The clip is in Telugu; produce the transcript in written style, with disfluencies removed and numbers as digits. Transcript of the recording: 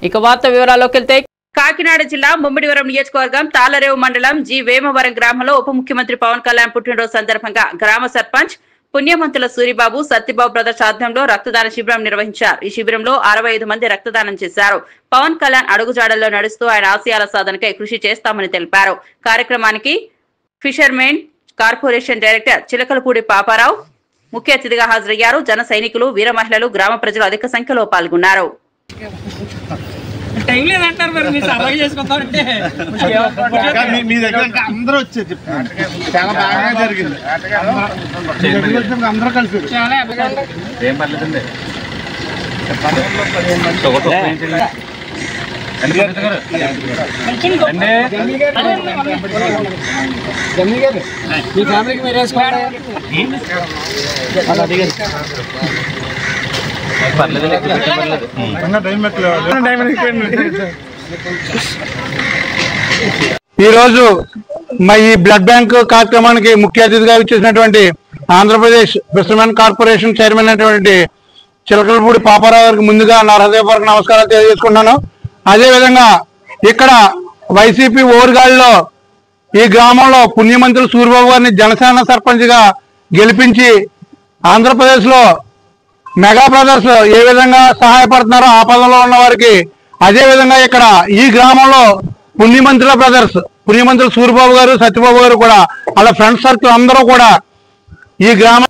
ఇక వార్త వివరాల్లోకి వెళ్తే కాకినాడ జిల్లా ముమ్మిడివరం నియోజకవర్గం తాళరేవు మండలం జి వేమవరం గ్రామంలో ఉప ముఖ్యమంత్రి పవన్ కళ్యాణ్ పుట్టినరోజు సందర్భంగా గ్రామ సర్పంచ్ పుణ్యమంతుల సూరిబాబు సత్యబాబు బ్రదర్స్ ఆధ్వర్యంలో రక్తదాన శిబిరం నిర్వహించారు. ఈ శిబిరంలో 65 మంది రక్తదానం చేశారు. పవన్ కళ్యాణ్ అడుగుజాడల్లో నడుస్తూ ఆయన ఆశయాల సాధనకై కృషి చేస్తామని తెలిపారు. కార్యక్రమానికి fishermen corporation director Chilakalapudi Paparao ముఖ్య అతిథిగా హాజరయ్యారు. జన సైనికులు, వీర మహిళలు, గ్రామ ప్రజలు అధిక సంఖ్యలో పాల్గొన్నారు. టైం లేదంటారు మరి మీరు సరదాగా చేసుకుంటారంటే మీ దగ్గర అందరూ వచ్చారు. చాలా బాగా జరిగింది. అందరూ కలిసి ఏం పర్లేదండి. మీ ఫ్యామిలీకి మీరు వేసుకోండి. ఈరోజు ఈ బ్లడ్ బ్యాంక్ కార్యక్రమానికి ముఖ్య అతిథిగా ఇచ్చేసినటువంటి ఆంధ్రప్రదేశ్ ఫిషర్మెన్ కార్పొరేషన్ చైర్మన్ అయినటువంటి చిలకలపూడి పాపారావు గారికి ముందుగా నా హృదయపూర్వక నమస్కారాలు తెలియజేసుకుంటున్నాను. అదేవిధంగా ఇక్కడ వైసీపీ ఓరుగాలిలో ఈ గ్రామంలో పుణ్యమంతులు సూరిబాబు గారిని జనసేన సర్పంచ్ గా గెలిపించి ఆంధ్రప్రదేశ్ లో మెగా బ్రదర్స్ ఏ విధంగా సహాయపడుతున్నారో ఆ పదంలో ఉన్న వారికి అదే విధంగా ఇక్కడ ఈ గ్రామంలో పుణ్యమంతుల బ్రదర్స్ పుణ్యమంతులు సూరిబాబు గారు, సత్యబాబు గారు కూడా వాళ్ళ ఫ్రెండ్ సర్కిల్ అందరూ కూడా ఈ గ్రామం